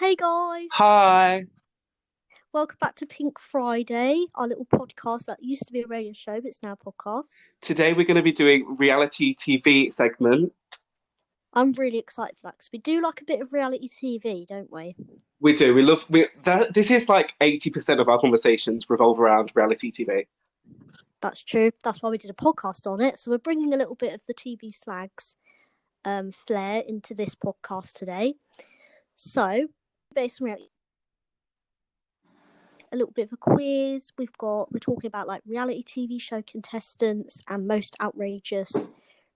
Hey guys, Hi. welcome back to Pink Friday, our little podcast that used to be a radio show, but it's now a podcast. Today we're going to be doing reality TV segment. I'm really excited for that because we do like a bit of reality TV, don't we? We do. We love that. This is like 80% of our conversations revolve around reality TV. That's true. That's why we did a podcast on it. So we're bringing a little bit of the TV slags flair into this podcast today. So, based on reality, a little bit of a quiz. We're talking about like reality TV show contestants and most outrageous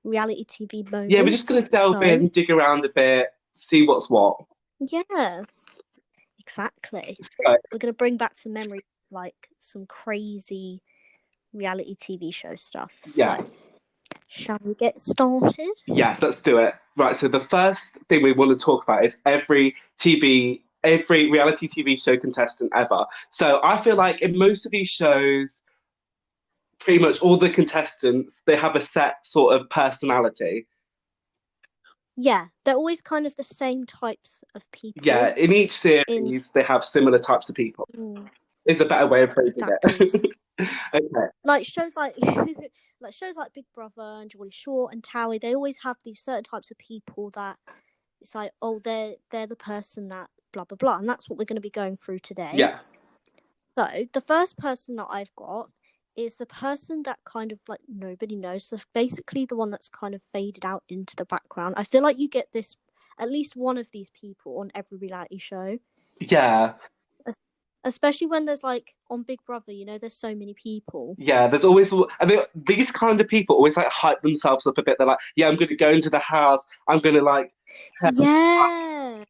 reality TV Yeah, we're just moments. going to delve in, dig around a bit, see what's what. Yeah, exactly. So, We're going to bring back some memories, like some crazy reality TV show stuff. yeah. So, shall we get started? Yes, let's do it. Right, so the first thing we want to talk about is every reality TV show contestant ever. So I feel like in most of these shows, pretty much all the contestants, they have a set sort of personality. Yeah, they're always kind of the same types of people. Yeah, in each In series, they have similar types of people. mm, Is a better way of phrasing exactly, it. Okay. like shows like like shows like Big Brother and Geordie Shore and Towie, they always have these certain types of people that it's like, oh, they're the person that blah blah blah, and that's what we're going to be going through today. Yeah. So the first person that I've got is the person that kind of like nobody knows. So basically the one that's kind of faded out into the background. I feel like you get this at least one of these people on every reality show. Yeah. Especially when there's like on Big Brother, there's so many people. Yeah. There's always, and these kind of people always like hype themselves up a bit. They're like, yeah, I'm going to go into the house. I'm going to like Yeah.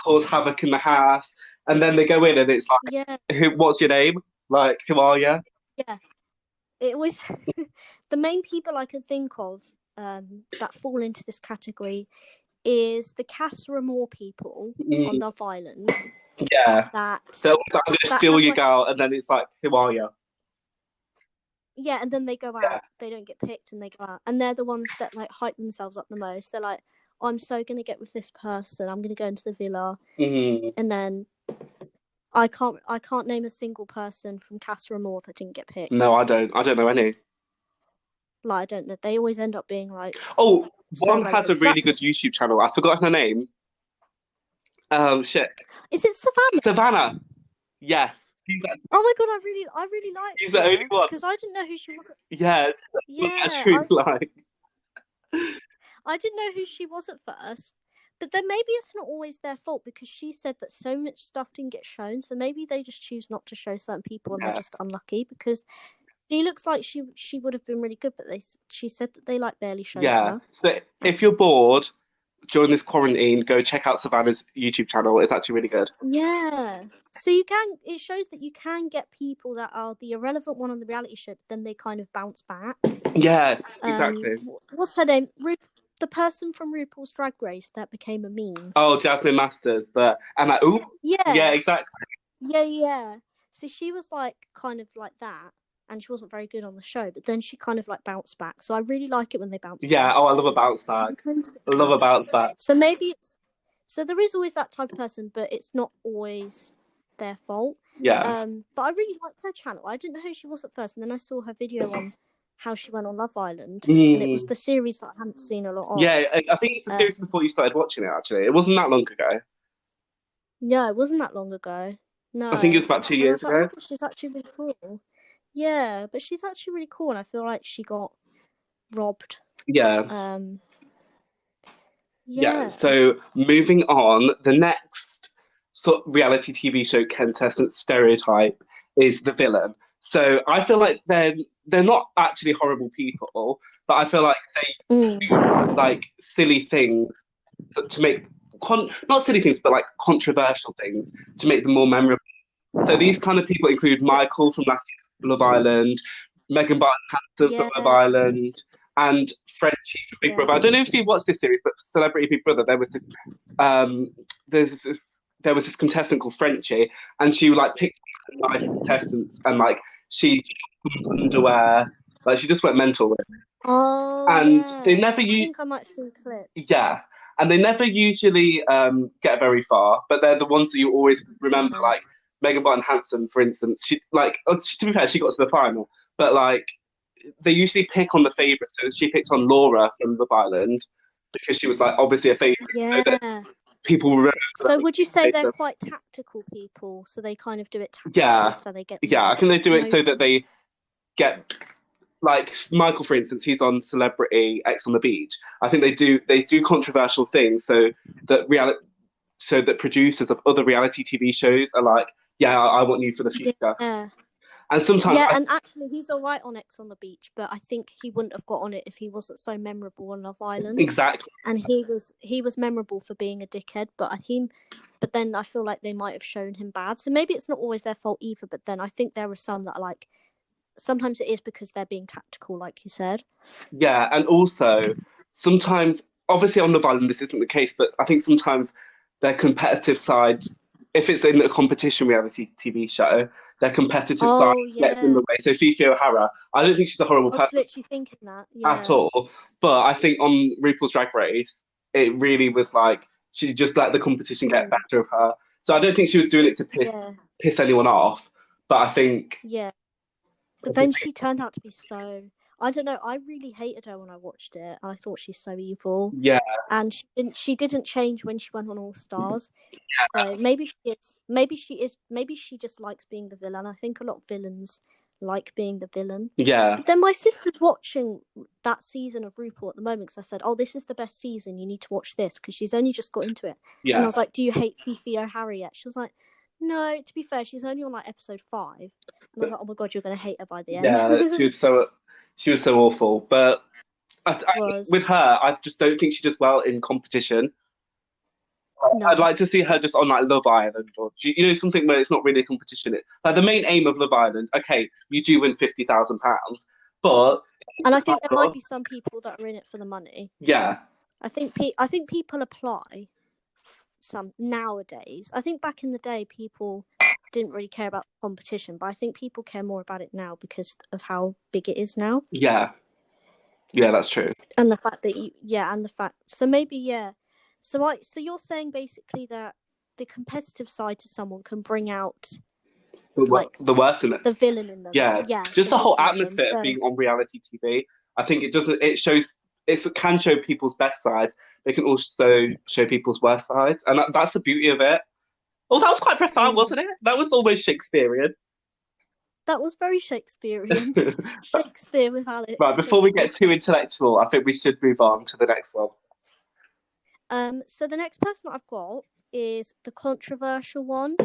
cause havoc in the house. And then they go in and it's Yeah. like, what's your name? Like, who are you? Yeah. It was the main people I can think of that fall into this category is the Casa Amor people on Mm, Love Island yeah. that They're like, I'm going to that steal have your like girl. And then it's like, who are you? yeah, and then they go Yeah. out. They don't get picked, and they go out, and they're the ones that like hype themselves up the most. They're like, oh, "I'm so gonna get with this person. I'm gonna go into the villa," Mm. and then I can't name a single person from Casa Amor that didn't get picked. No, I don't. I don't know any. Like I don't know. They always end up being like Oh, so one has relevant. a So really that's good YouTube channel. I forgot her name. Shit. is it Savannah? Savannah. Yes. Oh my god, I really like She's the only her one. because I didn't know who she was. Yes. That's Yeah, true. Like, I didn't know who she was at first. But then maybe it's not always their fault because she said that so much stuff didn't get shown. So maybe they just choose not to show certain people and they're yeah. just unlucky because she looks like she would have been really good, but she said that they like barely showed Yeah. her. So if you're bored during this quarantine, go check out Savannah's YouTube channel. It's actually really good. Yeah. So it shows that you can get people that are the irrelevant one on the reality show, but then they kind of bounce back. Yeah, exactly. What's her name? The person from RuPaul's Drag Race that became a meme. Oh, Jasmine Masters, and like, ooh, yeah, Yeah. exactly. Yeah. So she was like kind of like that, and she wasn't very good on the show, but then she kind of like bounced back. So I really like it when they bounce Yeah. back. Oh, I love a bounce back. I love a bounce back. So maybe so there is always that type of person, but it's not always their fault. Yeah. But I really liked her channel. I didn't know who she was at first, and then I saw her video on how she went on Love Island, and it was the series that I hadn't seen a lot of. Yeah, I think it's the series before you started watching it, actually. It wasn't that long ago. Yeah, it wasn't that long ago. No. I think it was about 2 years ago. Like, oh, she's actually really cool. Yeah, but she's actually really cool, and I feel like she got robbed. Yeah. Yeah. So moving on, the next sort of reality TV show contestant stereotype is the villain. So I feel like they're not actually horrible people, but I feel like they do like silly things to make not silly things, but like controversial things to make them more memorable. So these kind of people include Michael from last year's Love Island, Megan Barton from Love Island, and Frenchie from Big Brother. I don't know if you watched this series, but Celebrity Big Brother, there was there was this contestant called Frenchie, and she like picked nice contestants, and like she underwear, like she just went mental with it. Oh, And yeah. they never I used, think I might have seen clips. yeah. and they never usually get very far, but they're the ones that you always remember. Yeah. Like Megan Barton Hanson, for instance, to be fair, she got to the final, but like they usually pick on the favourites. So she picked on Laura from Love Island because she was like obviously a favourite, so that Yeah. people remember So that would you say they they're them. quite tactical people? So they kind of do it tactically, Yeah, so they get yeah. I think they do it so that they noticed. get like Michael, for instance, he's on Celebrity X on the Beach. I think they do controversial things so that producers of other reality TV shows are like, yeah, I want you for the future. Yeah. And sometimes Yeah, and actually he's all right on X on the Beach, but I think he wouldn't have got on it if he wasn't so memorable on Love Island. exactly, And he was memorable for being a dickhead, but then I feel like they might have shown him bad. So maybe it's not always their fault either, but then I think there are some that are like sometimes it is because they're being tactical, like you said. yeah, and also sometimes, obviously on Love Island this isn't the case, but I think sometimes their competitive side, if it's in a competition reality TV show, their competitive side Oh gets in yeah. the way. So Fifi O'Hara, I don't think she's a horrible I was person literally thinking that. at Yeah. all. But I think on RuPaul's Drag Race, it really was like she just let the competition get Mm. better of her. So I don't think she was doing it to Yeah. piss anyone off. But I think Yeah. But then she turned out to be so. I don't know. I really hated her when I watched it. I thought she's so evil, yeah, and she didn't change when she went on All Stars. So maybe she is. Maybe she is. Maybe she just likes being the villain. I think a lot of villains like being the villain. yeah, But then my sister's watching that season of RuPaul at the moment because I said, "Oh, this is the best season. You need to watch this," because she's only just got into it. And I yeah, was like, "Do you hate Fifi O'Hara yet?" She was like, "No." To be fair, she's only on like episode 5, and I was like, "Oh my god, you're gonna hate her by the end." yeah. She was so awful. But Was with her, I just don't think she does well in competition. I'd no, like to see her just on like Love Island or something where it's not really a competition. Like the main aim of Love Island, okay, you do win £50,000, but and I think there might be some people that are in it for the money. yeah, I think people apply some nowadays. I think back in the day, people didn't really care about competition, but I think people care more about it now because of how big it is now, yeah, yeah, that's true. and the fact that and the fact. So maybe So you're saying basically that the competitive side to someone can bring out like The worst in it. the villain in them. Yeah, Yeah, just the the whole villain in them. atmosphere of So being on reality TV. I think it can show people's best sides. They can also show people's worst sides, and that's the beauty of it. Oh, that was quite profound, mm, wasn't it? That was almost Shakespearean. that was very Shakespearean. Shakespeare with Right, Alex. before we Shakespeare. get too intellectual, I think we should move on to the next one. So the next person I've got is the controversial one.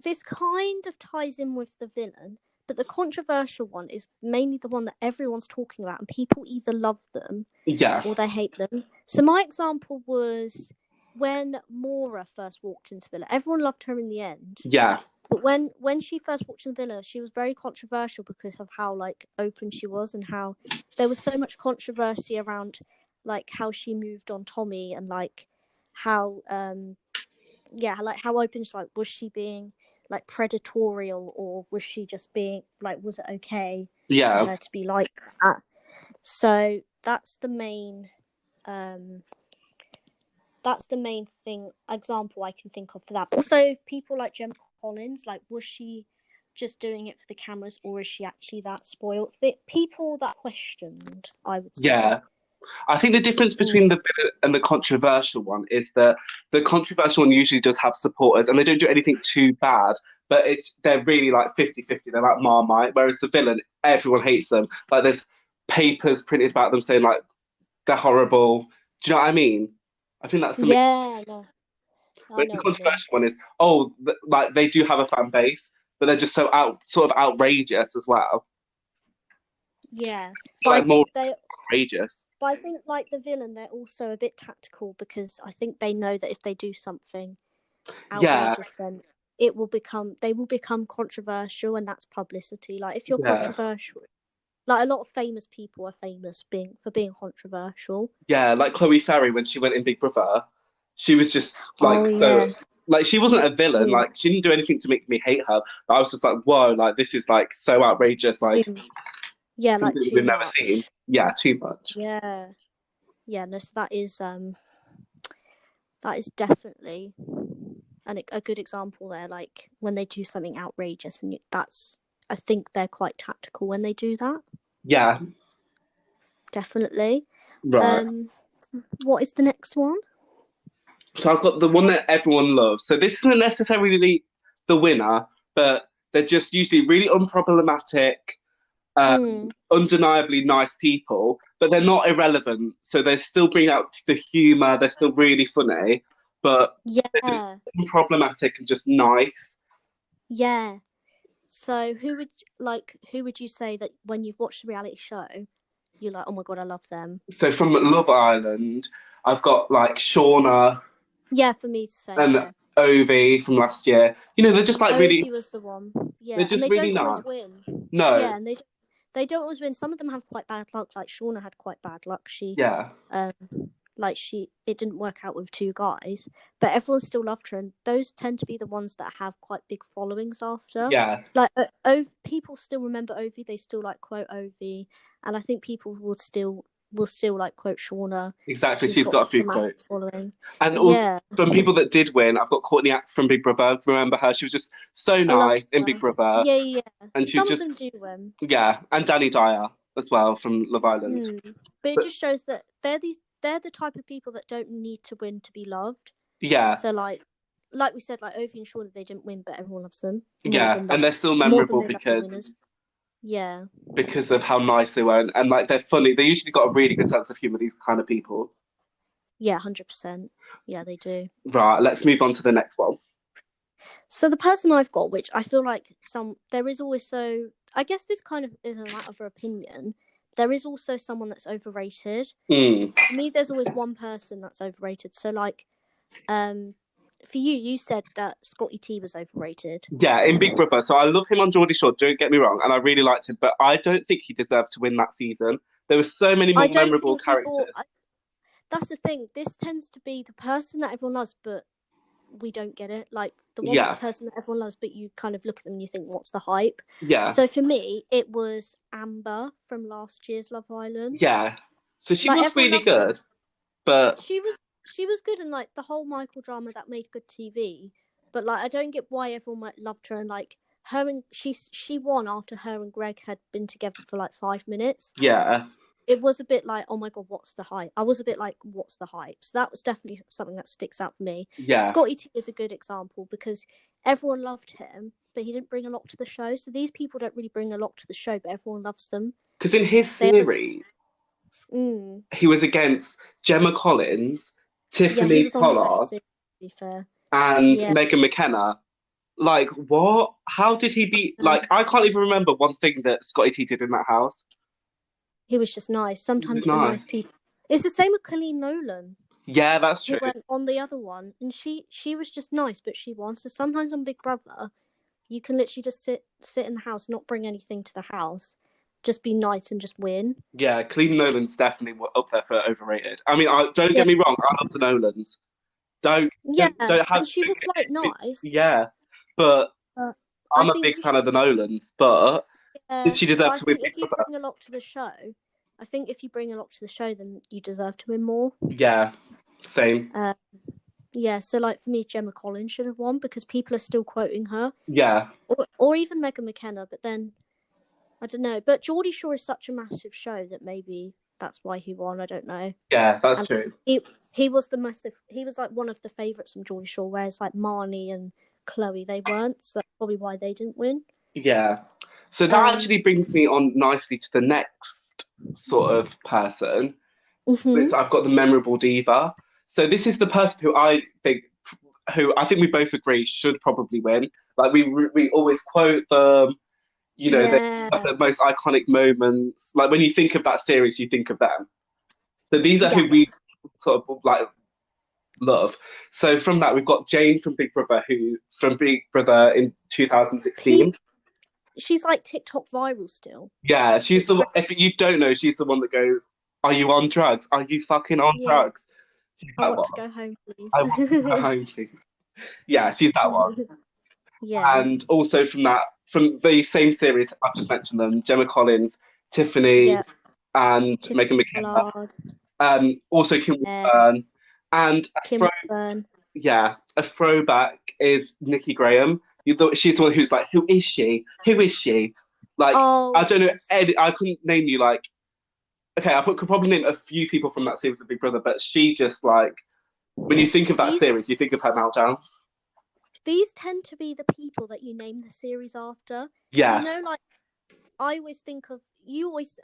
This kind of ties in with the villain, but the controversial one is mainly the one that everyone's talking about, and people either love them Yeah, or they hate them. So my example was when Maura first walked into Villa. Everyone loved her in the end, yeah, but when she first walked in Villa, she was very controversial because of how like open she was and how there was so much controversy around like how she moved on Tommy and like how like how open she like was she being like predatory or was she just being like was it okay for yeah, her to be like that? So um that's the main thing example I can think of for that. Also, people like Gemma Collins, like was she just doing it for the cameras or is she actually that spoiled? People that questioned, I would say. yeah. I think the difference between Mm. the villain and the controversial one is that the controversial one usually does have supporters and they don't do anything too bad, but they're really like 50-50. They're like Marmite, whereas the villain, everyone hates them. Like there's papers printed about them saying like they're horrible. Do you know what I mean? I think that's the main. Yeah, no, I Whereas the know what you mean. controversial one is, like they do have a fan base, but they're just sort of outrageous as well. Yeah, but I Like more think they outrageous. But I think, like the villain, they're also a bit tactical because I think they know that if they do something Yeah, outrageous, then they will become controversial, and that's publicity. Like if you're yeah. controversial, like a lot of famous people are famous being controversial. Yeah, like Chloe Ferry when she went in Big Brother, she was just Oh like so yeah, like she wasn't a villain, mm. like she didn't do anything to make me hate her. But I was just like, whoa, like this is like so outrageous, like Too- yeah, like something too we've never seen. much. Yeah, too much. Yeah, yeah. No, so that is. That is definitely a good example there. Like when they do something outrageous, and that's I think they're quite tactical when they do that. Yeah, Definitely. right. Um, what is the next one? So I've got the one that everyone loves. So this isn't necessarily the winner, but they're just usually really unproblematic, um, Mm, undeniably nice people, but they're not irrelevant. So they still bring out the humor. They're still really funny, but they're just yeah, unproblematic and just nice. yeah. So who would you say that when you've watched the reality show, you're like, oh my god, I love them. So from Love Island, I've got like Shauna Yeah, for me, same. and Yeah, Ovi from last year. They're just like really, Ovi was the one. they're Yeah, and just they really don't nice. always win. No, Yeah, and they don't always win. Some of them have quite bad luck. Like Shauna had quite bad luck. yeah, Um, it didn't work out with two guys, but everyone still loved her, and those tend to be the ones that have quite big followings after. yeah, Like, people still remember Ovi. They still like quote Ovi, and I think people will still like quote Shauna. exactly. She's She's got got a few the massive quotes. following. And also Yeah, from people that did win, I've got Courtney Act from Big Brother. Remember her? She was just so I loved nice in Big her. Brother, Yeah, yeah. Yeah. and she was Some of just them do win. yeah. And Danny Dyer as well from Love Island. But it But just shows that they're the type of people that don't need to win to be loved. yeah, So like we said, like Ovi and Shauna, they didn't win, but everyone loves them yeah, and they're still more than memorable they love the winners. Yeah, because of how nice they were, and like they're funny. They usually got a really good sense of humor. These kind of people. yeah, 100%. Yeah, they do. Right, let's move on to the next one. So the person I've got, which I feel like there is also, I guess this kind of is a matter of opinion. There is also someone that's overrated. Mm. For me, there's always one person that's overrated. So like, um, for you, you said that Scotty T was overrated. Yeah, in Big Brother. So I love him on Geordie Shore, don't get me wrong, and I really liked him, but I don't think he deserved to win that season. There were so many I more don't memorable think he bought. characters. That's the thing. This tends to be the person that everyone loves, but we don't get it. Like the one Yeah, person that everyone loves, but you kind of look at them and you think, "What's the hype?" yeah, So for me, it was Amber from last year's Love Island. yeah. So she Like was everyone really loved her. good, but She was good, and like the whole Michael drama that made good TV. But like I don't get why everyone loved her, and like her and she won after her and Greg had been together for like 5 minutes. yeah, It was a bit like, oh my god, what's the hype? I was a bit like, what's the hype? So that was definitely something that sticks out for me. yeah. Scotty T is a good example because everyone loved him, but he didn't bring a lot to the show. So these people don't really bring a lot to the show, but everyone loves them. Because in his They're this. series, Mm, he was against Gemma Collins, yeah, he Tiffany was on the best Pollard, series. To be fair, and yeah, Megan McKenna. Like, what? How did he beat? Like, I can't even remember one thing that Scotty T did in that house. he was just nice. He was Sometimes the nice nice. people. It's the same with Colleen Nolan, Yeah, that's who true. went on the other one, and she was just nice, but she won. So sometimes on Big Brother, you can literally just sit in the house, not bring anything to the house, just be nice and just win. Yeah, Clean Nolan's definitely up there for overrated. I mean, don't Yeah, get me wrong, I love the Nolans. Don't yeah, don't have and she don't was like get- nice. yeah, but But I I'm a think big fan of the Nolans. But did she but deserve I to win think Big if you Brother? bring a lot to the show, I think if you bring a lot to the show, then you deserve to win more. Yeah, same. Uh, yeah, so like for me, Gemma Collins should have won because people are still quoting her, Yeah, or even Megan McKenna. But then I don't know. But Geordie Shore is such a massive show that maybe that's why he won. I don't know. yeah, that's And true. he was the massive. He was like one of the favourites from Geordie Shore, whereas like Marnie and Chloe they weren't. So that's probably why they didn't win. Yeah. So that Um. actually brings me on nicely to the next sort of person, which Mhm. I've got the memorable diva. So this is the person who I think we both agree should probably win. Like we always quote them. They have Yeah. the most iconic moments. Like when you think of that series, you think of them. So these are who we Yes. sort of like love. So from that, we've got Jane from Big Brother in Pe- 2016. she's like TikTok viral still. Yeah, she's It's the one. crazy. If you don't know, she's the one that goes, "Are you on drugs? Are you fucking on Yeah. drugs?" She's I that want one. to go home, I want to go please. home, please. Yeah, she's that one. Yeah. And also from the same series, I've just mentioned them: Gemma Collins, Tiffany, Yeah. and Tiffany Megan McKenna. Pollard. Also Kim Yeah. Wilburn. And Kim Burn. yeah, a throwback is Nikki Graham. She's the one who's like, who is she? Who is she? Like, I Oh don't know. yes. I couldn't name you like. Okay, could probably name a few people from that series of Big Brother, but she just like when you think of that These series, you think of her meltdowns. these tend to be the people that you name the series after. So Yeah, like I always think of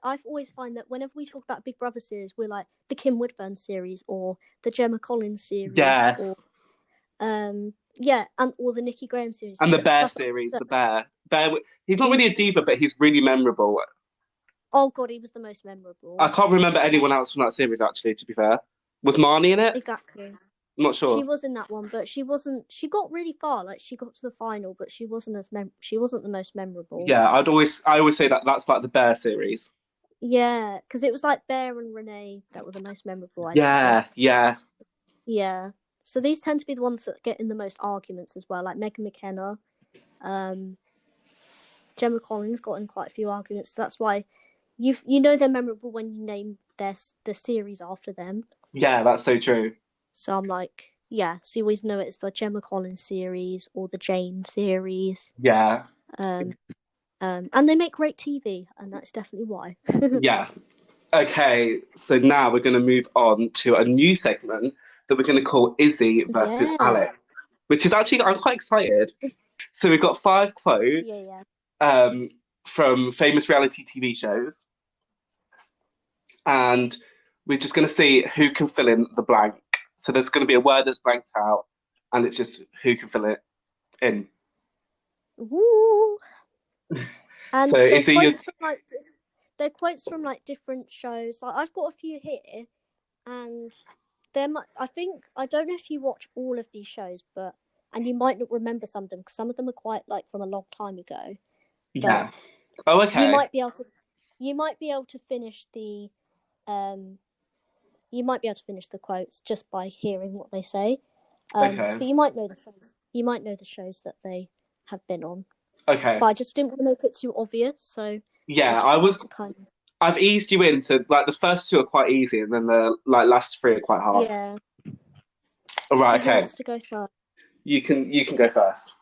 I've always find that whenever we talk about Big Brother series, we're like the Kim Woodburn series or the Gemma Collins series or yes. yeah, and or the Nikki Graham series, And the Bear stuff like series, that. the Bear. He's not He, really a diva, but he's really memorable. oh god, he was the most I memorable. can't remember anyone else from that series, actually, to be fair. Was Marnie in it? Exactly. I'm not She sure. was in that one, but she wasn't. She got really far, like she got to the final, but she wasn't the most memorable. Yeah, I always say that that's like the Bear series. Yeah, because it was like Bear and Renee that were the most memorable, I'd say. Yeah, yeah, Yeah. So these tend to be the ones that get in the most arguments as well, like Megan McKenna. Um, Gemma Collins got in quite a few arguments. So that's why you know they're memorable when you name the series after them. yeah, that's so true. So I'm like, yeah, so you always know it's the Gemma Collins series or the Jane series. Yeah, Um, and they make great TV, and that's definitely why. yeah. Okay, so now we're going to move on to a new segment that we're going to call Izzy versus Yeah, Alex, which is actually, I'm quite excited. So we've got five yeah, quotes yeah. um, from famous reality TV shows, and we're just going to see who can fill in the blank. So there's going to be a word that's blanked out, and it's just who can fill it in. Woo! So And Izzy, you they're quotes from like different shows. Like I've got a few here, and I think I don't know if you watch all of these shows, but and you might not remember some of them because some of them are quite like from a long time ago. But yeah. Oh, you okay, might be able to you might be able to finish the um you might be able to finish the quotes just by hearing what they say. okay, But you might know the shows. You might know the shows that they have been on. okay. But I just didn't want to make it too obvious, so I Yeah, just tried to kind of I've eased you into like the first two are quite easy, and then the like last three are quite hard. yeah. All So right, who okay. wants to go first? You can go first.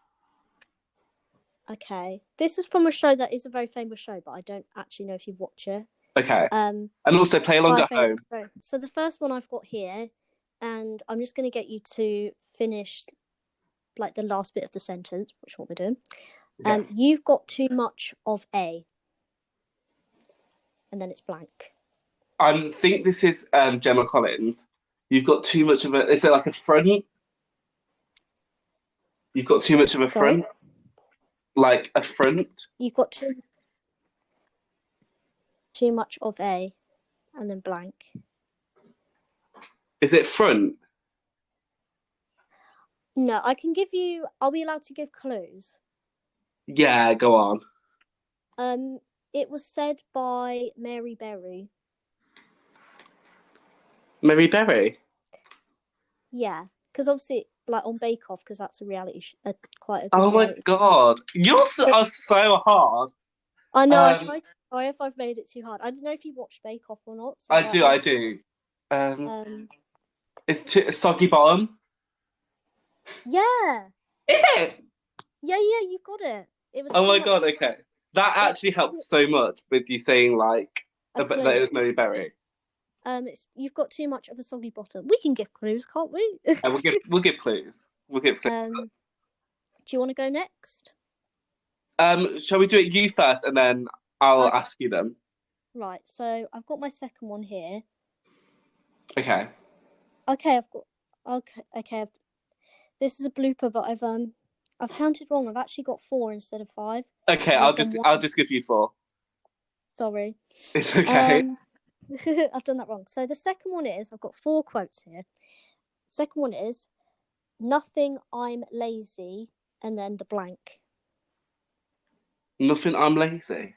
Okay, this is from a show that is a very famous show, but I don't actually know if you've watched it. Okay, Um, and also play along my at favorite home. show. So the first one I've got here, and I'm just going to get you to finish like the last bit of the sentence, which is what we're doing. Okay. You've got too much of a, and then it's blank. I think this is Gemma Collins. You've got too much of a. Is it like a front? You've got too much of a Sorry, front, like a front. you've got too much of a, and then blank. Is it front? No, I can give you. I'll be allowed to give clues. Yeah, go on. Um, it was said by Mary Berry. Mary Berry. Yeah, because obviously, like on Bake Off, because that's a quite a good Oh my reality. God, But are so hard. I know I Um, tried. Sorry if I've made it too hard. I don't know if you watched Bake Off or not. So I like do, I I've do. Um, um it's soggy bottom. yeah Is it? yeah you got it. It was Oh too my much God, of okay. That it's actually helped so much with you saying like a that it clue. was Mary Berry. It's you've got too much of a soggy bottom. We can give clues, can't we? And we'll give clues. We'll give clues. Do you want to go next? Shall we do it you first and then I'll Okay, ask you them? right. So I've got my second one here. Okay. Okay, I've got okay. This is a blooper, but I've counted wrong. I've actually got four instead of five Okay, because I've done I'll one. just give you four. Sorry. It's okay. Um, I've done that wrong. So the second one is I've got four quotes here. Second one is nothing. I'm lazy, and then the blank. Nothing, I'm lazy.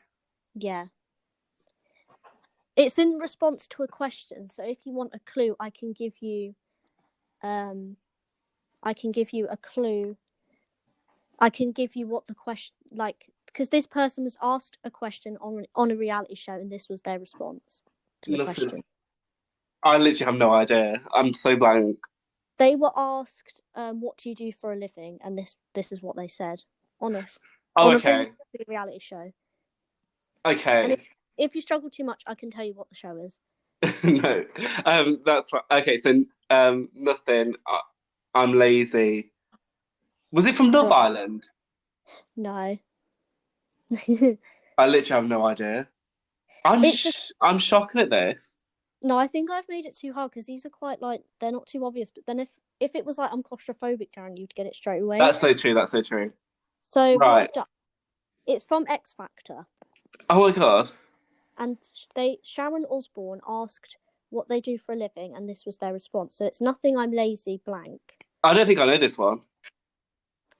Yeah, it's in response to a question. So if you want a clue, I can give you. I can give you a clue. I can give you what the question like because this person was asked a question on a reality show, and this was their response to the Nothing. question. I literally have no idea. I'm so blank. They were asked, "What do you do for a living?" And this is what they said on Oh, on a very okay. reality show. And Okay. if you struggle too much, I can tell you what the show is. No. That's fine. Okay, so nothing. I'm lazy. Was it from Love Uh, Island? no, I literally have no idea. it's a I'm shocking at this. no. I think I've made it too hard because these are quite like they're not too obvious. But then if it was like I'm claustrophobic, Darren, you'd get it straight away. That's so true. That's so true. So what Right. I've done, it's from X Factor, Oh my God. and they Sharon Osbourne asked what they do for a living, and this was their response. So it's nothing. I'm lazy. Blank. I don't think I know this one.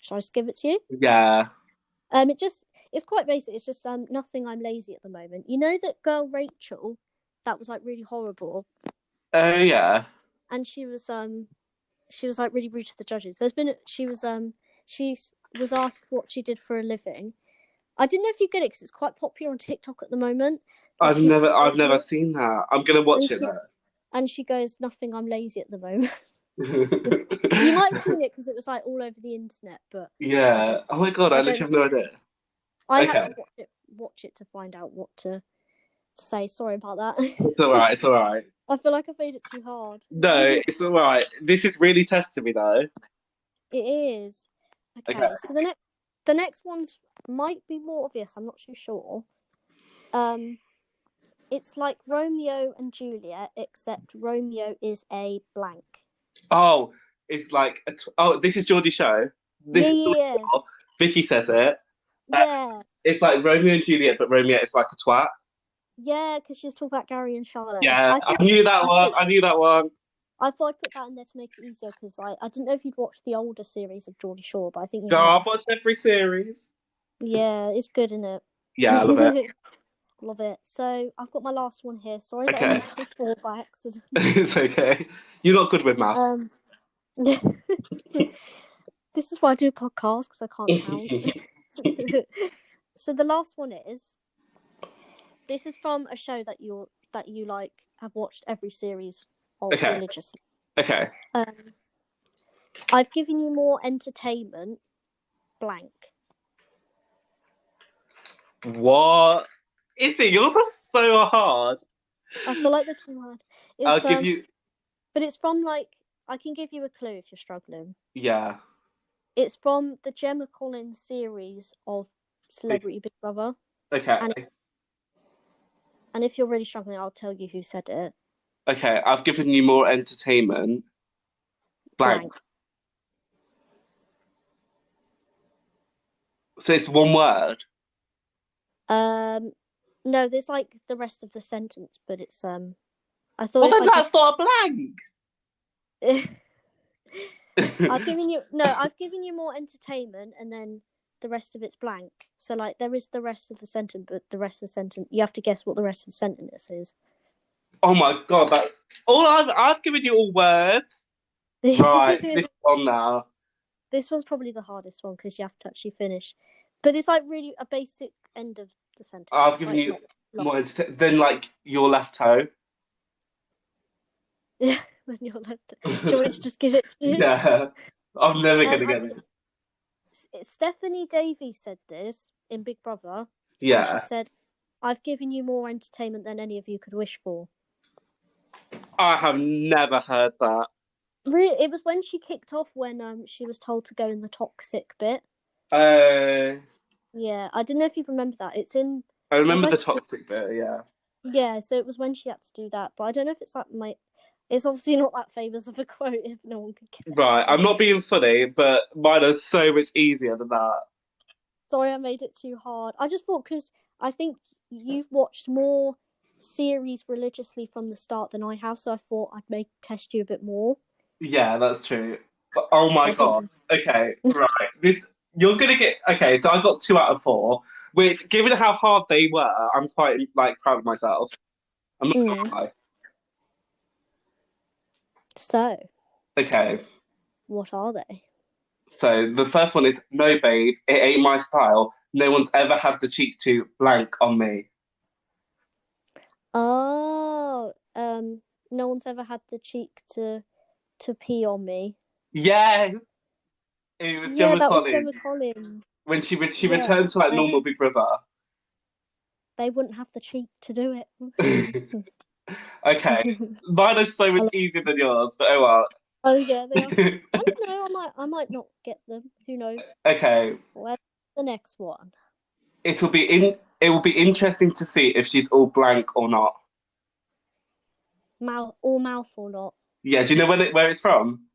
Shall I just give it to you? Yeah. It's quite basic. It's just nothing. I'm lazy at the moment. You know that girl Rachel, that was like really horrible, Oh yeah. and she was like really rude to the judges. She was asked what she did for a living. I didn't know if you get it because it's quite popular on TikTok at the moment. Like people I've quoting never it, seen that. I'm gonna and watch it though. she goes, "Nothing. I'm lazy at the moment." You might have seen it because it was like all over the internet, but I Yeah. don't. Oh my God, I I literally don't. have no idea. I had Okay. to watch it to find out what to say. Sorry about that. It's all right. It's all right. I feel like I've made it too hard. No, It it's all right. This is really testing me though. is. Okay. Okay, so the next ones might be more obvious. I'm not too sure. Um, it's like Romeo and Juliet, except Romeo is a blank. Oh, it's like oh, this is Geordie's show. Yeah, This is yeah, yeah, Vicky says it. Uh, yeah, it's like Romeo and Juliet, but Romeo is like a twat. yeah. Because she was talking about Gary and Charlotte. Yeah, I knew that I one. thought I knew that one. I thought I'd put that in there to make it easier because I didn't know if you'd watched the older series of Geordie Shore, but I think you Go, I've have. watched every series. Yeah, it's good, isn't Yeah, I love it. it? Love it. So I've got my last one here. Sorry that I only Okay, done four by accident. it's okay. You're not good with maths. Um, this is why I do podcasts because I can't count. So the last one is this is from a show that you like have watched every series of Okay, religiously. okay. Um, I've given you more entertainment. Blank. What? Izzy, yours are so hard. I feel like they're too hard. I'll It's give you. but it's from like I can give you a clue if you're struggling. Yeah. It's from the Gemma Collins series of Celebrity Big Brother, Okay. and and if you're really struggling, I'll tell you who said it. Okay. I've given you more entertainment. Blank. Blank. So it's one word. Um, no, there's like the rest of the sentence, but it's I thought Well, if then I give that's not a blank. I've given you no, I've given you more entertainment, and then the rest of it's blank. So like there is the rest of the sentence, but the rest of the sentence you have to guess what the rest of the sentence is. Oh my God, that's all I've given you all words. Right, this is on now. This one's probably the hardest one because you have to actually finish, but it's like really a basic end of the sentence. I've It's given like you not long. more than like your left toe. Yeah, when you're left. Do you want me to just give it to you? Yeah, I'm never gonna I get it. Stephanie Davies said this in Big Brother, and she Yeah, said, "I've given you more entertainment than any of you could wish for." I have never heard that. Really, it was when she kicked off when she was told to go in the toxic bit. Uh, Yeah, I don't know if you remember that. I It was remember the like toxic bit. Yeah. yeah, so it was when she had to do that. But I don't know if it's like my. It's obviously not that famous of a quote if no one could guess. Right, So I'm not being funny, but mine are so much easier than that. sorry, I made it too hard. I just thought because I think you've watched more series religiously from the start than I have, so I thought I'd make test you a bit more. Yeah, that's true. But, oh So my I didn't God. know. Okay, right. This you're gonna get okay. So I got 2 out of 4, which, given how hard they were, I'm quite like proud of myself. I'm not Mm. gonna lie. So, Okay, what are they? so the first one is no, babe, it ain't my style. No one's ever had the cheek to blank on me. Oh, no one's ever had the cheek to. to pee on me. Yes, it was Yeah, Gemma that was Collins Gemma Collins. when she Yeah, returned to like and normal Big Brother. they wouldn't have the cheek to do it. Okay, mine is so I much love- easier than yours, but oh oh yeah, they are. well. I don't know. I might not get them. Who knows? Okay, Where's the next one? it will be interesting to see if she's all blank or not. Mouth or not? Yeah, do you know where it's from?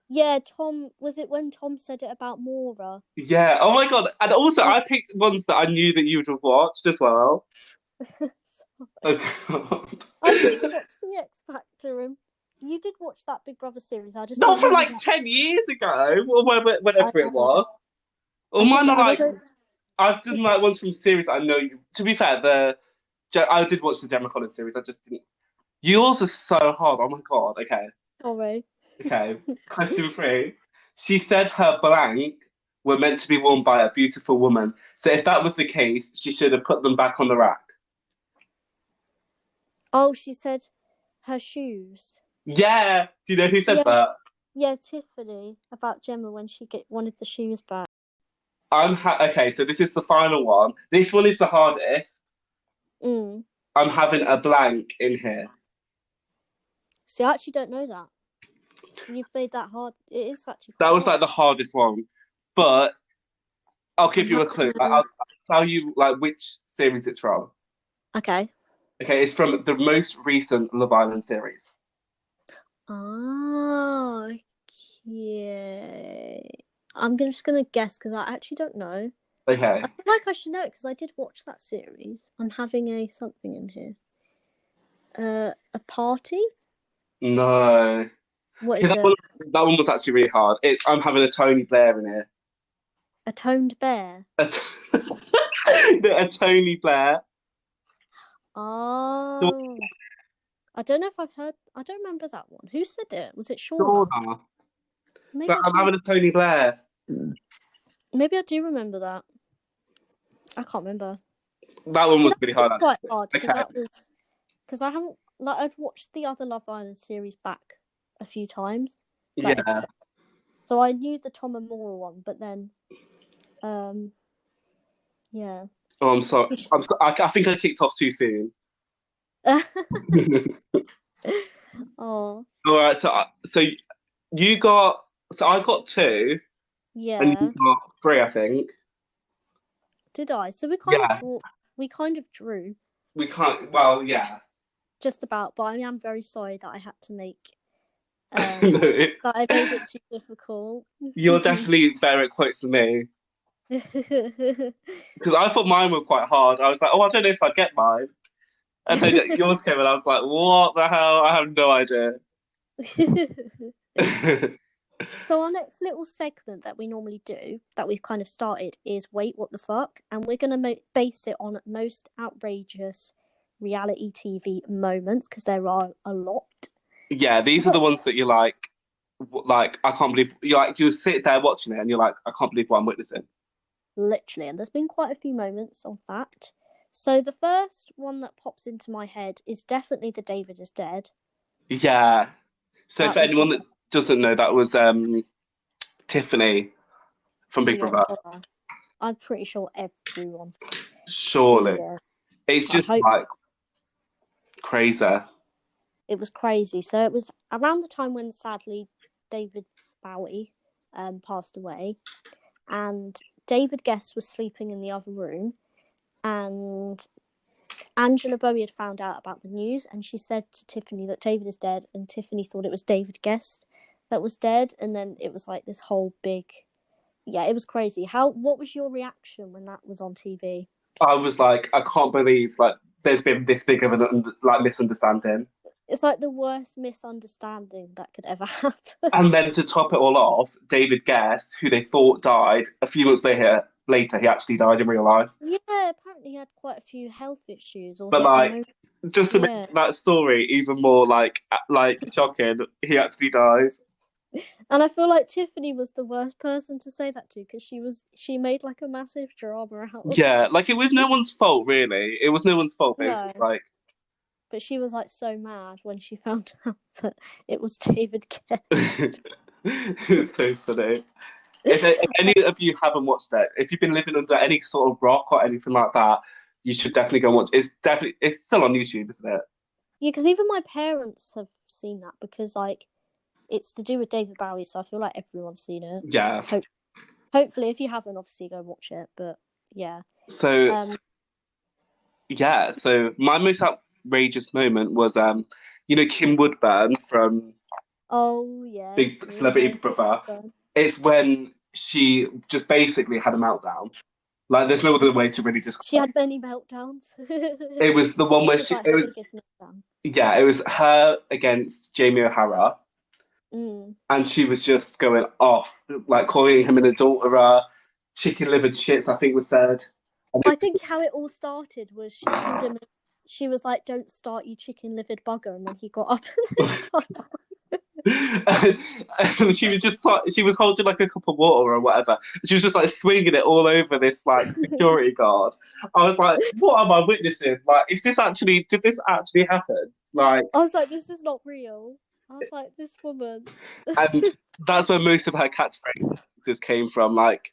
Yeah, Tom. Was it when Tom said it about Mora? Yeah. Oh my God. And also, Yeah. I picked ones that I knew that you would have watched as well. Sorry. Oh God. I did watch the X Factor, and you did watch that Big Brother series. I just Not don't from remember like that. 10 years ago, or I whenever it know. was. Or mine are I like don't. I've done like ones from series that I know. To be fair, I did watch the Gemma Collins series. I just didn't. Yours are so hard. Oh my God. Okay. Sorry. Okay. Question three. She said her blank were meant to be worn by a beautiful woman. So if that was the case, she should have put them back on the rack. Oh, she said her shoes. Yeah. Do you know who said Yeah, that? yeah, Tiffany about Gemma when she wanted the shoes back. Okay, so this is the final one. This one is the hardest. Mm. I'm having a blank in here. See, I actually don't know that. You've made that hard. It is actually That quite was hard. like the hardest one. But I'll give I'm you a clue. having I'll tell you like which series it's from. Okay. Okay, it's from the most recent Love Island series. Oh, okay. I'm just gonna guess because I actually don't know. I Okay. feel like I should know it because I did watch that series. I'm having a something in here. A party? No. What Okay, is it? that one was actually really hard. It's I'm having a Tony Blair in here. A toned bear? A, t- a Tony Blair. Oh, I don't know if I've heard. I don't remember that one. Who said it? Was it Shauna? Shauna. So Maybe I I'm do. having a Tony Blair. Maybe I do remember that. I can't remember. That one See, was that really hard was quite actually. hard because Okay. that was because I haven't like I've watched the other Love Island series back a few times, like Yeah. so I knew the Tom and Maura one, but then yeah. Oh, I'm sorry. I think I kicked off too soon. Oh, All right. So you got. So I got two, and you yeah. got three, I think. Did I? So Yeah. we kind of drew We can't. Well, yeah. just about, but I am very sorry that I had to make No, that I made it too difficult. you're definitely better at quotes than me. Because I thought mine were quite hard. I was like, oh, I don't know if I get mine. And then yours came, and I was like, what the hell? I have no idea. So our next little segment that we normally do, that we've kind of started, is Wait, What the Fuck? And we're going to base it on most outrageous reality TV moments, because there are a lot. Yeah, So, these are the ones that you're like I can't believe you're like you sit there watching it, and you're like, I can't believe what I'm witnessing. literally, and there's been quite a few moments of that. So the first one that pops into my head is definitely the David is dead. Yeah. So That for was anyone that doesn't know, that was Tiffany from Big yeah, Brother. I'm pretty sure everyone's seen Surely. it. It's I just hope like crazy. it was crazy. So it was around the time when sadly David Bowie passed away, and David Guest was sleeping in the other room, and Angela Bowie had found out about the news, and she said to Tiffany that David is dead, and Tiffany thought it was David Guest that was dead, and then it was like this whole big, yeah, it was crazy. What was your reaction when that was on TV? I was like, I can't believe like there's been this big of an like misunderstanding. It's like the worst misunderstanding that could ever happen. And then to top it all off, David Guest, who they thought died, a few months later he actually died in real life. Yeah, apparently he had quite a few health issues, or he But had like, pneumonia. just to make Yeah, that story even more like shocking, he actually dies. and I feel like Tiffany was the worst person to say that to, because she made like a massive drama out of Yeah, it. like it was no one's fault really. It was no one's fault, but it was just No, like but she was like so mad when she found out that it was David Guest. It's so funny. If any of you haven't watched it, if you've been living under any sort of rock or anything like that, you should definitely go and watch. It's still on YouTube, isn't it? Yeah, because even my parents have seen that because like it's to do with David Bowie, so I feel like everyone's seen it. Yeah. Hope Hopefully, if you haven't, obviously go watch it. But yeah, So um, yeah, so my most outrageous moment was Kim Woodburn from oh yeah, Big we all Celebrity know Big Brother. Kim. It's when she just basically had a meltdown. Like there's no other way to really She describe had many meltdowns. it. It was the one It where was like it her was biggest meltdown. yeah, it was her against Jamie O'Hara, Mm. and she was just going off, like calling him an adulterer, chicken livered shits, I think was said. And I think how it all started was she called him. She was like, "Don't start, you chicken-livered bugger," and then he got up and started. and she was just like she was holding like a cup of water or whatever. She was just like swinging it all over this like security guard. I was like, what am I witnessing? Like, did this actually happen? Like, I was like, "This is not real." I was like, "This woman." and that's where most of her catchphrases came from. Like,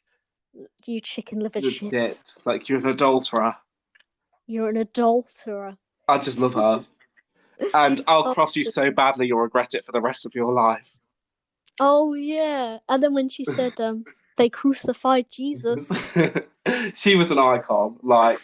You chicken livered the shits. dit, like you're an adulterer. You're an adulterer. I just love her, and I'll Oh, cross you so badly you'll regret it for the rest of your life. oh yeah. And then when she said, they crucified Jesus, She was an icon. Like.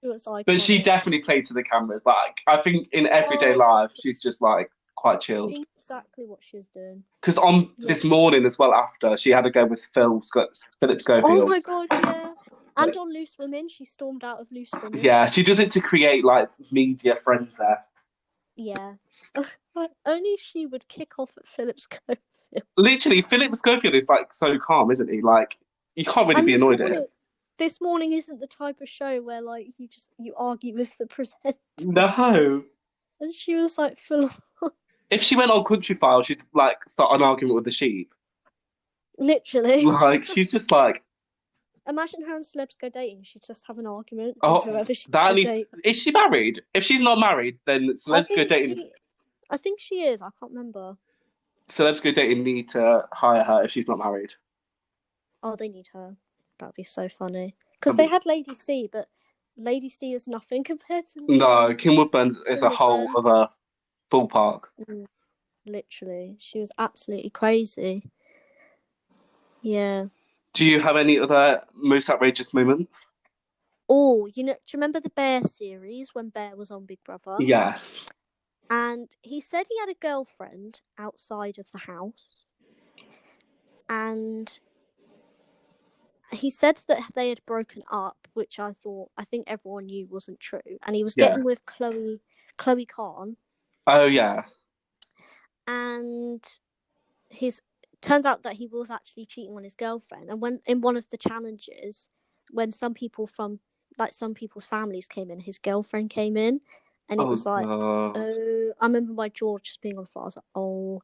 it was But she iconic. definitely played to the cameras. Like I think in everyday Oh, life, she's just like quite she chilled. knew exactly what she was doing. Because on Yeah. this morning as well, after she had to go with Philip Oh Schofield. my god, yeah. And on Loose Women, she stormed out of Loose Women. Yeah, she does it to create like media friends there. Yeah. Only she would kick off at Philip Schofield. Literally, Philip Schofield is like so calm, isn't he? Like you can't really And be annoyed at him. this morning isn't the type of show where like you argue with the presenter. No. And she was like full If she went on Country File, she'd like start an argument with the sheep. literally. Like she's just like, Imagine her and celebs go dating. She'd just have an argument with oh, whoever she's that gonna needs. date. Is she married? If she's not married, then I let's go think dating. she, I think she is. I can't remember. Celebs Go Dating need to hire her if she's not married. Oh, they need her. That'd be so funny. Because they had Lady C, but Lady C is nothing compared to No, Kim Woodburn is Kim a whole Woodburn. other ballpark. Literally, she was absolutely crazy. Yeah. Do you have any other most outrageous moments? Oh, do you remember the Bear series when Bear was on Big Brother? Yes. And he said he had a girlfriend outside of the house. And he said that they had broken up, which I think everyone knew wasn't true. And he was Yeah. getting with Chloe Khan. Oh yeah. And his turns out that he was actually cheating on his girlfriend. And when in one of the challenges, when some people's families came in, his girlfriend came in, and it Oh was like, God. oh, I remember my jaw just being on fire. I was like, oh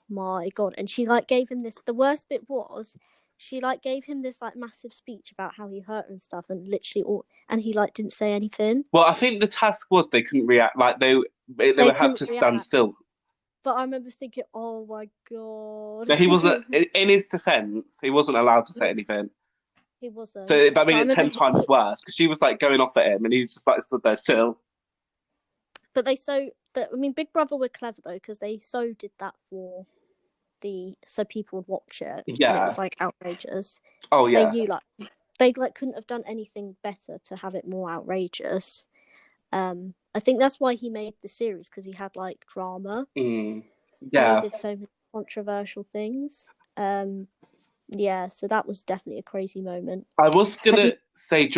my god! And she like gave him this. The worst bit was she like gave him this like massive speech about how he hurt her and stuff, and literally all, and he like didn't say anything. Well, I think the task was they couldn't react. Like they They were had couldn't to stand react. still. But I remember thinking, oh my god. But he wasn't. In his defense, he wasn't allowed to say anything. He So wasn't. that But made I it remember 10 times worse because she was like going off at him, and he was just like stood there still. But I mean, Big Brother were clever though because they so did that for so people would watch it, and it Yeah. was like outrageous. Oh They yeah. knew like they like couldn't have done anything better to have it more outrageous. I think that's why he made the series because he had like drama Mm. and he Yeah. did so many controversial things. Yeah, so that was definitely a crazy moment. I was Have you? gonna say,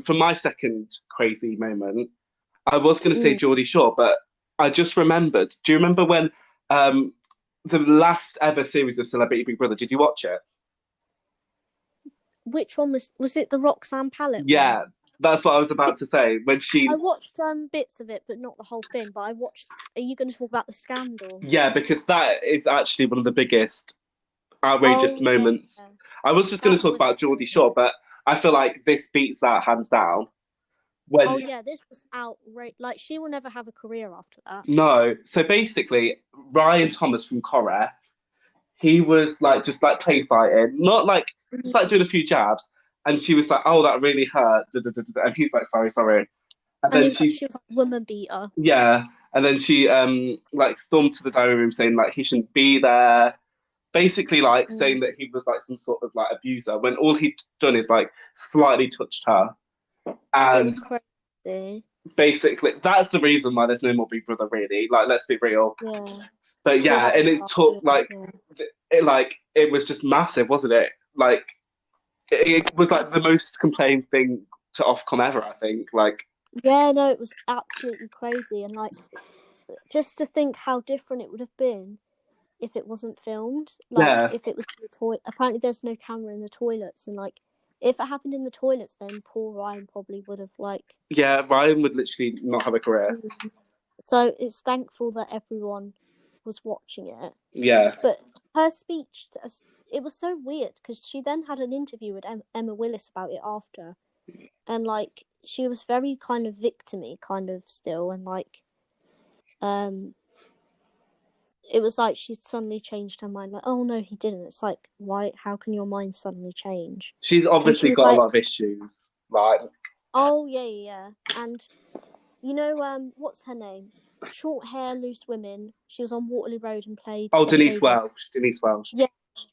for my second crazy moment, I was gonna say Mm, Geordie Shore, but I just remembered. Do you remember when um the last ever series of Celebrity Big Brother? Did you watch it? which one was it? The Roxanne Pallet one? Yeah, that's what I was about to say. When I she, watched bits of it, but not the whole thing. But I watched. Are you going to talk about the scandal? yeah, because that is actually one of the biggest outrageous Oh yeah, moments. I was just going that to talk was about Geordie crazy. Shore, but I feel like this beats that hands down. when Oh yeah, this was outrageous. Like she will never have a career after that. no. So basically, Ryan Thomas from Corre, he was like just like play fighting, not like just like Mhm. doing a few jabs, and she was like, "Oh, that really hurt," and he's like, "Sorry, sorry." And And then he was like, she was like woman beater. yeah, and then she like stormed to the diary room saying like he shouldn't be there, basically like Mm. saying that he was like some sort of like abuser when all he'd done is like slightly touched her, It and was crazy. basically that's the reason why there's no more Big Brother really. Like, let's be real. Yeah. But Well, yeah, that was and it last took year. like Yeah. it was just massive, wasn't it? Like it was like the most complained thing to Ofcom ever, I think. Like Yeah, no, it was absolutely crazy, and like just to think how different it would have been if it wasn't filmed. Like yeah, if it was in the toilet. Apparently, there's no camera in the toilets, and like if it happened in the toilets, then poor Ryan probably would have like. yeah, Ryan would literally not have a career. Mm. So it's thankful that everyone was watching it. Yeah, But her speech, to us, it was so weird because she then had an interview with Emma Willis about it after, and like she was very kind of victimy, kind of still, and like um it was like she'd suddenly changed her mind. Like, oh no, he didn't. It's like, why? How can your mind suddenly change? she's And she obviously was got a like, lot of issues. Like oh yeah, yeah, yeah. And you know, what's her name? Short hair, loose women. She was on Waterloo Road and played oh, Step Denise Over. Welsh, Denise Welsh. Yeah,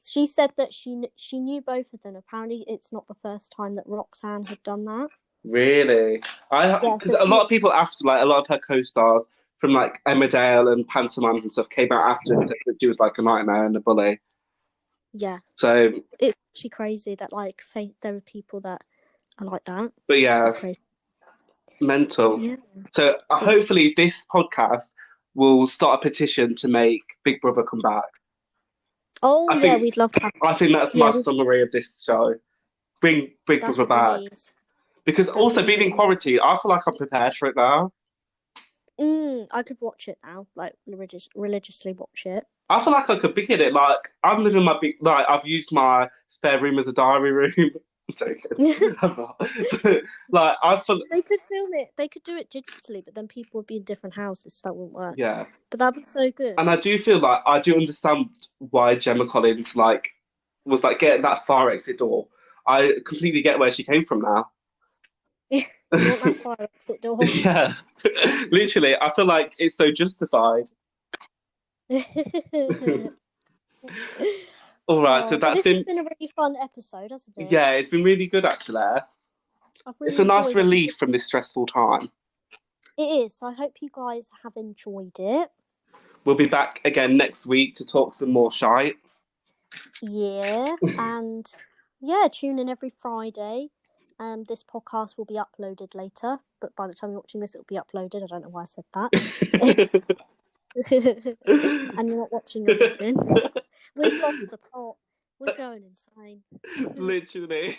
she said that she knew both of them. Apparently, it's not the first time that Roxanne had done that. Really? I Yeah, because so a she lot of people after like a lot of her co-stars from like Emmerdale and pantomimes and stuff came out after and said that she was like a nightmare and a bully. yeah, So, it's actually crazy that like there are people that are like that. but yeah, It's crazy. mental. Yeah, So it's hopefully this podcast will start a petition to make Big Brother come back. oh I yeah, think we'd love to have. I think that's Yeah, my summary of this show. Bring Big that's Brother what we back need. because That's also what we being in need. quarantine, I feel like I'm prepared for it now. I could watch it now, like religiously watch it. I feel like I could be in it. Like I'm living my big like I've used my spare room as a diary room. I'm joking. I'm not. But, like I feel They could film it. They could do it digitally, but then people would be in different houses. So that wouldn't work. yeah. But that'd be so good. And I do feel like I do understand why Gemma Collins like was like getting that far exit door. I completely get where she came from now. You want that fire exit door? Yeah. Literally, I feel like it's so justified. All right, so Oh, but that's this has been been a really fun episode, hasn't it? yeah, it's been really good actually. I've It's really a nice enjoyed it. relief from this stressful time. It is. So I hope you guys have enjoyed it. We'll be back again next week to talk some more shite. Yeah, and yeah, tune in every Friday. This podcast will be uploaded later, but by the time you're watching this, it'll be uploaded. I don't know why I said that. And you're not watching, you're listening. We've lost the plot. We're going insane. Literally.